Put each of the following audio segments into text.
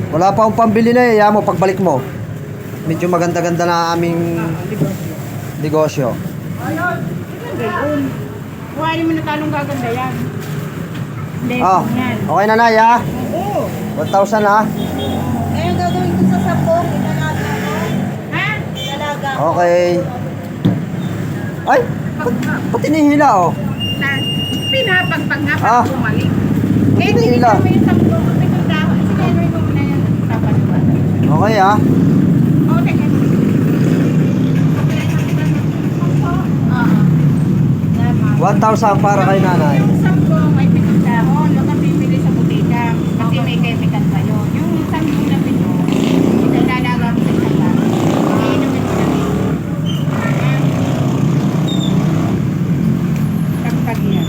Wala pa akong pambili na eh. Mo, pagbalik mo. Medyo maganda-ganda na aming negosyo. Gayon. Kuhanin mo na talong gaganda yan. Oh, Yan. okay na na, ya? Oo. 1,000 ha? Ngayon gagawin ko sa sabong, italaga mo. Ha? Italaga mo. Okay. Ay, ba't inihila oh? Na, pinapagpag nga Ah. pag bumalik. Eh, Hindi hindi nila. mo yung sabong. May kundahon. Sige, ano mo muna yan. Dapat ba? Okay ha? Oo, teka. Oo. 1,000 para kay nanay. Yung sabong may pinagdahon. Huwag kang bibili sa butika. Kasi may chemical pa yun. Yung sabong na pino, ilalalaga mo sa sala. Iinumin mo na rin. Pagpag yan.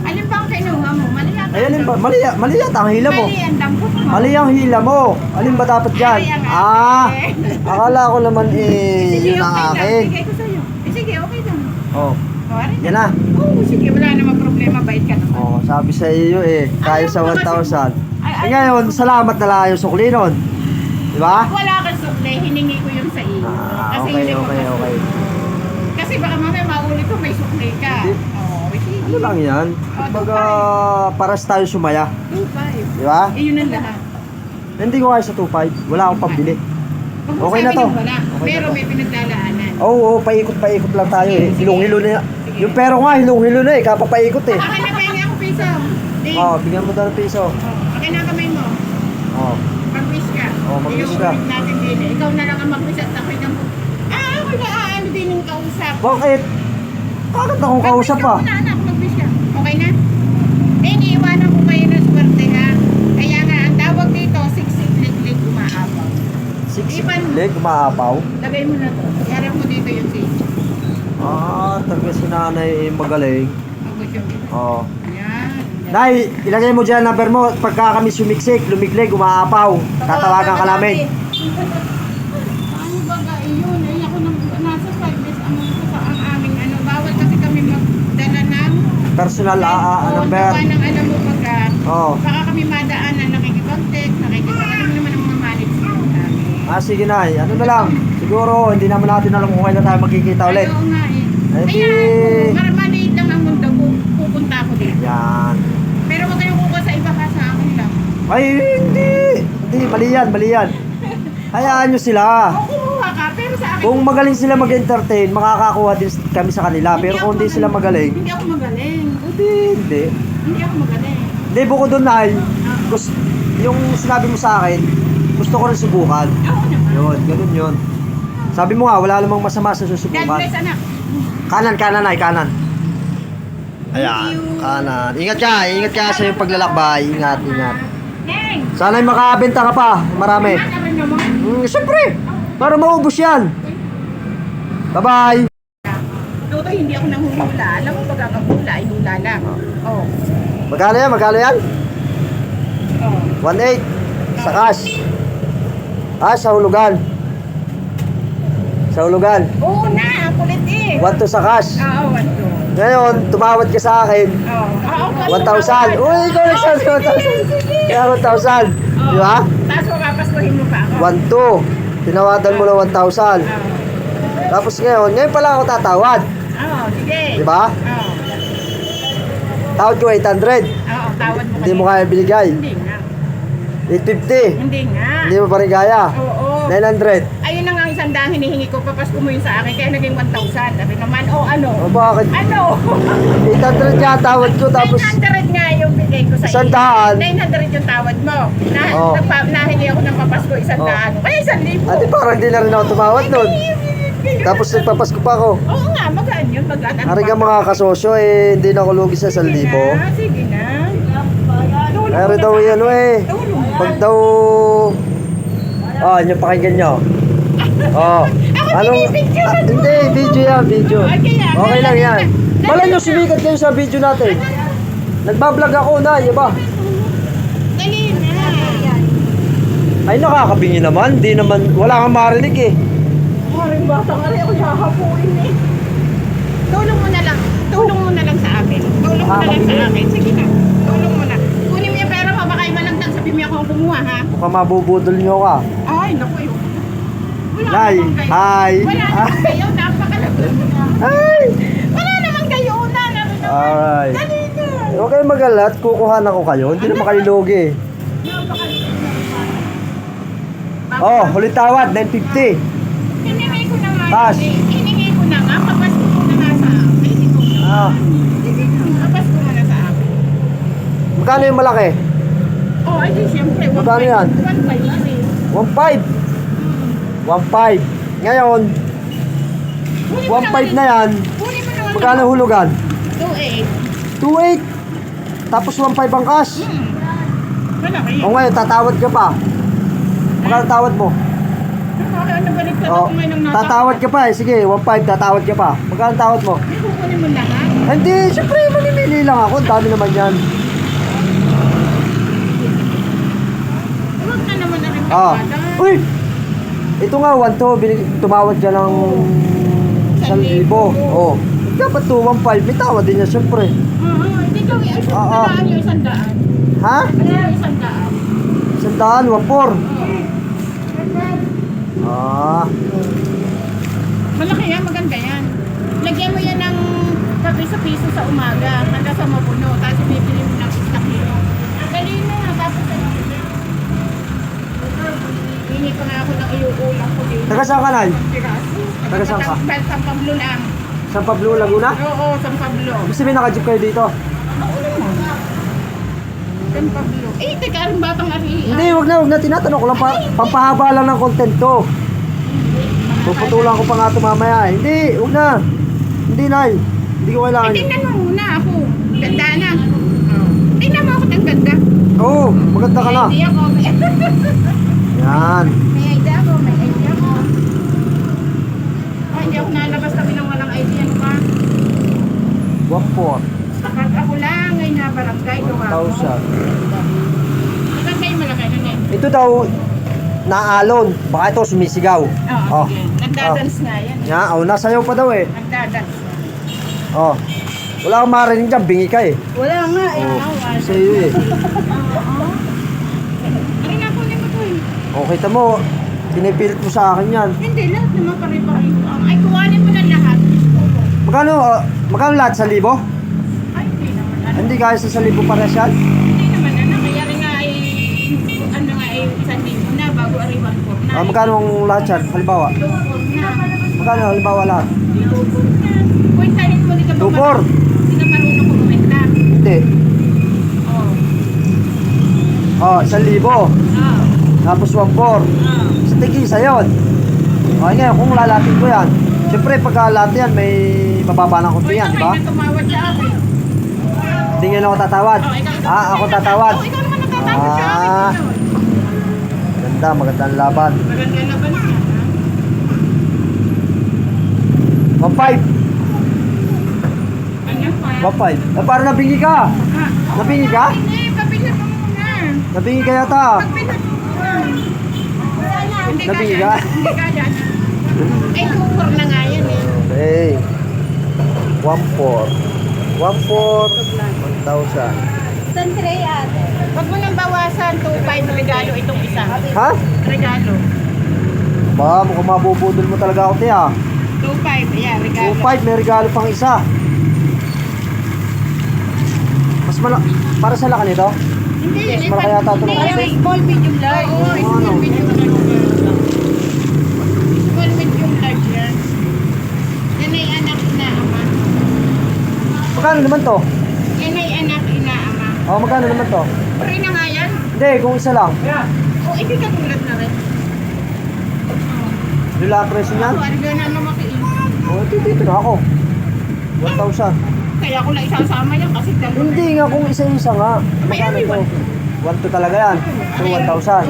Alin ba ang kinuha mo? Mali yata. Ay, alin ba? Mali yata ang hila mo. Mali ang dampot mo. Mali ang hila mo. Alin ba dapat dyan? Ay, ang Ah, akin. akala ko naman eh, Sige, yun ang okay lang. akin. Bigay ko sa'yo. Sige, okay lang. Oh, Kuwari yan na. Oo, sige. Wala namang problema. Bait ka naman. Oh, sabi sa iyo eh, tayo sa 1,000. Eh ngayon, salamat na lang yung sukli nun. Di ba? Wala kang sukle. Hiningi ko yun sa iyo. Ah, Kasi okay, hindi ko okay, pa- okay. Kasi baka mamaya maulit ko may sukle ka. Hindi. Oo, sige. Ano lang yan? Kumbaga, paras tayo sumaya. 2.5. Di ba? Eh, yun ang lahat. Hindi ko kaya sa 2,500. Wala akong pambili. Huwag mo Okay na sabihin to. yung wala. Okay Pero na to. may pinaglalaanan. Oo, paikot-paikot lang tayo eh. Sige. Hilong-hilo na. Sige. Yung pero nga, hilong-hilo na eh. Kapapaikot eh. Akin na pahingi ako piso. Ding. Oh, bigyan mo daw ng piso. Oh, akin na kamay mo. Oh. Mag-wish ka. Oh, mag-wish ka. Iuulit natin din eh. Ikaw na lang ang mag-wish at ako'y nang... ako na ano din yung kausap. Bakit? Bakit akong kausap pa? Mag-wish ka muna, anak. Mag-wish ka. Okay na? Eh, iniiwanan ko kayo ng swerte ha. Kaya nga, ang tawag dito, siksik-lik-lik umaapaw. Ipan. Leg, umaapaw. Lagay mo na to. Harap mo dito yung siksik. Ah, talaga si nanay eh, magaling. Mag-wish yung dito. Oh. Yan. Nay, ilagay mo dyan number mo. Pagka kami sumiksik, lumiglig, umaapaw. Tatawagan ka namin. Ano ba ga iyon? Ay, ako nasa service. Ano ko sa ang aming ano. Bawal kasi kami magdala ng... Personal number. Gawa ng alam mo pagka... Oh. Baka kami madaan na nakikipag-text, nakikipag-alam naman ang mga management namin. Ah, sige nay. Ano na lang. Siguro, hindi naman natin alam kung kailan tayo magkikita ulit. Oo nga eh. Eh, Kaya, maliit lang ang mundo. Pupunta ako dito. Yan. Pero huwag kayong kukuha sa iba ka sa akin lang. Ay, hindi. Hindi, mali yan, mali yan. Hayaan nyo sila. Oo, kumuha ka. Pero sa akin... Kung magaling sila mag-entertain, makakakuha din kami sa kanila. Pero kung hindi sila magaling, Hindi ako magaling. hindi. Hindi ako magaling. Hindi, bukod doon ay, yung sinabi mo sa akin, gusto ko rin subukan. Oo naman. Yun, ganun yun. Sabi mo nga, wala namang masama sa God susubukan. bless, anak. Kanan, kanan ay, kanan. Ayan, kanan. Ingat ka sa iyong paglalakbay. Ingat, ingat. Neng! Sana'y makabenta ka pa, marami. Ano rin naman? Siyempre, para maubos yan. Bye-bye. Toto, hindi ako nanghulula. Alam mo, pagkakahula, ay hula lang. Oh. Magkano yan? Magkano yan? Oh. 1.8 sa cash. Ah, sa hulugan. Sa hulugan. Oo na, ang kulit eh. 1.2 sa cash. Oo, 1-2. Ngayon, tumawad ka sa akin. Oo. 1,000. Uy, ikaw nagsabi 1,000. Kaya 1,000. Di ba? Tapos makapaskuhin mo pa ako. 1.2. Tinawadan mo na 1,000. Tapos ngayon pa lang ako tatawad. Oo, sige. Di ba? Oo. Tawad ko 800. Oo, tawad mo. Hindi mo kaya binigay. Hindi nga. 850. Hindi nga. Hindi mo pa rin kaya. Oo. 900. Ayun na nga ang isang dahang hinihingi ko. Papasko mo yun sa akin. Kaya naging 1,000. Sabi naman, ano? O bakit? Ano? 800 nga tawad ko tapos 900 nga yung bigay ko sa iyo. 100. 900 yung tawad mo. Oh. Nahili ako ng papasko 100. Kaya 1,000. ate parang di na rin ako tumawad nun. Tapos nagpapasko pa ako. Oo nga, magaan yun. Magaan. Hari ka mga kasosyo eh, hindi na ako lugi sa 1,000. Sige na. Pero daw yan eh. Pag daw... Oh, yung pakinggan nyo. Oh. binibidyo na to. Hindi, video yan, video. Okay yan. Okay lang yan. Malay nyo, sumikat kayo sa video natin. Nagbablog ako na, iba. Dali na. Ay, nakakabingi naman. Di naman, wala kang marinig eh. Maring bata nga rin ako hahapuin eh. Tulong mo na lang. Tulong mo na lang sa akin. Tulong mo mo na lang sa akin. Sige na. Tulong mo na. Kunin mo yung pera mo. Baka ibalagdag sabi mo ako ang kumuha, ha? Mukhang mabubudol nyo ka. Ay, naku, ayoko na. Wala Nay, namang kayo. hi. Wala namang kayo. Napakalagot. Ay! Wala namang kayo. Ano naman? Alright. Dali na. Huwag kayong magalat, kukuha na ko kayo. Hindi naman kayo lugi. Oh, huli tawad, 950. Hiningi ko na nga. Pass. Hiningi ko na nga. Kapas ko muna nga sa akin. Ito na. Ah, Sige na. Kapas ko muna sa akin. magkano yung malaki? Oh, ay di siyempre. Magkano yan? 1.5. 1.5. Ngayon, 1.5 na yan. Kunin mo na nga. Magkano hulugan? 2.8. 2.8. Tapos 1.5 ang cash. Malaki. O ngayon, tatawad ka pa. Magkano tawad mo? Ano balik ka O, kung may nang tatawad ka pa eh. Sige, 1.5, tatawad ka pa. Magkano tawad mo? May kukunin mo lahat. Hindi, syempre, mamimili lang ako. Ang dami naman yan. Huwag na naman na rin Ah. pagkada. Uy! Ito nga, 1.2. Tumawad ka ng 1,000. Oh. Dapat 2.15. May tawad din niya, syempre. Oo, hindi ka. Ay, Ah, ah. sandaan yung 100. Ha? Ano yung 100? 100, 1.4. Ah. Malaki yan, maganda yan. Lagyan mo yan ng piso sa umaga hanggang sa mapuno. Tapos bibili mo ng 1 kilo. Dali na, tapos hindi pa nga ako ng iuulang ko dito. Taga saan ka, Nay? Taga saan ka? San Pablo lang. San Pablo, Laguna? Oo, San Pablo. Gusto may naka-jeep kayo dito? San Pablo. Eh, teka, ang batang ari. Hindi, wag na. Tinatanong ko lang. Pampahaba lang ng content to. Puputulan ko pa nga ito mamaya. Hindi, wag na. Hindi, Nay. Hindi ko kailangan. Eh, tingnan mo muna ako. Ganda na. Tingnan mo ako ng ganda. Oo, maganda ka na. May idea ko. Yan. May idea ko. May idea ko. Oh, hindi ako nalabas kami ng walang idea pa. 1.4. Kapag ako lang ay nabarangay. 1,000. Maganda yung malaki nun eh. Ito daw, naalon. Baka ito sumisigaw. Oo, Oh. sige. Nagdadance nga yan. Yan, oh, nasayaw pa daw eh. Nagdadance. Oh. Wala kang marinig dyan, bingi ka eh. Wala nga eh. Oh, sa'yo eh. Ay, nakunin mo to eh. Oh, kita mo, pinipilit mo sa akin yan. Hindi, lahat naman pare-pare. Ay, kuhanin mo na lahat. Magkano lahat? 1,000? Ay, hindi naman. Ano? Hindi kaya sa 1,000 para siya? Hindi naman. Ano? Kaya rin nga ay, ano nga ay, 1,000 na bago ariwan ko na. Ah, magkano ang lahat yan? Halimbawa. 2,4 na. Magkano halimbawa lahat? 2,4 na. Kwentahin mo, di ka ba 2,4? Hindi ka marunong kumenta. Hindi. Oh. Oh, 1,000. Ah. Tapos 1,400. Ah. Sa tigisa yun. Okay ngayon, kung lalatin ko yan. Siyempre, pagka lahat yan, may mababa ng konti yan, di ba? Ikaw na tumawad sa akin. Hindi ngayon ako tatawad. Oh, ikaw- Ah, ako tatawad. Oh, ikaw naman nagtatawad sa akin. Ah. Ikaw. Ganda, magandang laban. Maganda na ba niya? 1,500. Ano pa? 1,500. Eh, parang nabingi ka. Ah, Nabingi ka? Hindi, pabilan mo muna. Nabingi ka yata. Pabilan mo muna. Hindi Nabingi kaya. ka? Hindi kaya. Ay, 2,4 na nga yan eh. Okay. 1,400. 1,000. San Tray ate. Huwag mo nang bawasan, 2,500 regalo itong isa. Ha? Regalo. Ba, mukhang mabubudol mo talaga ako, tiya. 2,500, yeah, regalo. 2,500, may regalo pang isa. Mas para sa laki nito? Hindi, Mas malaki yata ito ng hindi, kasi. small, medium, large. Oo, Ano? small, medium, large. Small, medium, large yan. Yan ay anak na ama. Magkano naman to? Yan ay anak ina ama. Oh, magkano naman to? Free na nga yan. Hindi, kung isa lang. O, hindi ka tulad na rin. Yung lahat presyo niyan? Ako, arga na makiin. Oh, dito na ako. 1,000. Kaya ko lang isasama yan kasi dalawa. Hindi nga kung isa-isa nga. Magkano to? 1,200 talaga yan. So, 1,000.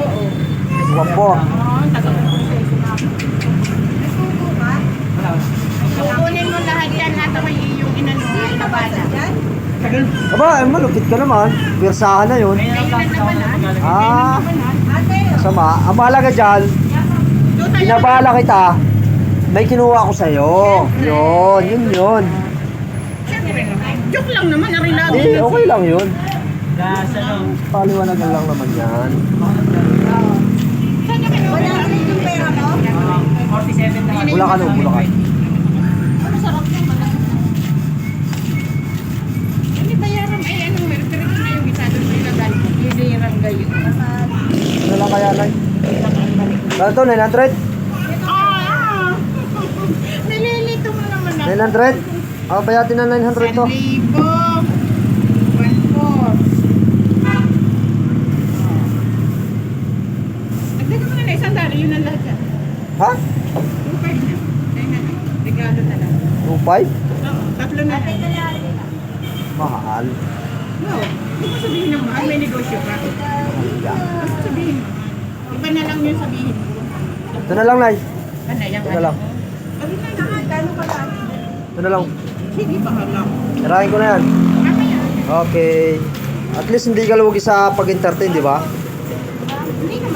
1,400. Oo, tagal ko sa sinabi. Kukunin mo lahat yan at ako yung inano, inabala. Aba, malupit ka naman. Pirsahan na yun. Kailan naman Ah. Ate, Sama. Ang mahalaga dyan, binabala kita, may kinuha ko sa'yo. Yun. Siyempre naman. Joke lang naman, arinado. Hindi, okay lang yun. Gas, ano? Paliwanagan lang naman yan. Saan niya kayo? Wala na rin yung pera mo? 47 na. Bulacan o, Bulacan. Ano sarap niya, malaki na. Hindi bayaran, ay anong meron na yung isa doon sa ilagay. Hiliran gayon. Ano lang kaya, Nay? Kano to, 900? Ah! Nililito mo naman ako. 900? Ako bayatin na 900 to. 1,000. 1,400. Dagdagan mo na na isang dali, yun ang lahat yan. Ha? 2,500 na. Ayun na lang. Regalo na lang. 2.5? Oo, tatlo na lang. Mahal. No, hindi mo sabihin ng mahal, may negosyo ka. Yeah. Basta sabihin mo. Iba na lang yung sabihin mo. Ito na lang, Nay. Ano, yung Ito na lang. Sabi na lang, gano'n ka lang. Ito na lang. Sige, bahala. Sirahin ko na yan. Mamaya. Okay. At least hindi ka lugi sa pag-entertain, di ba? Hindi naman.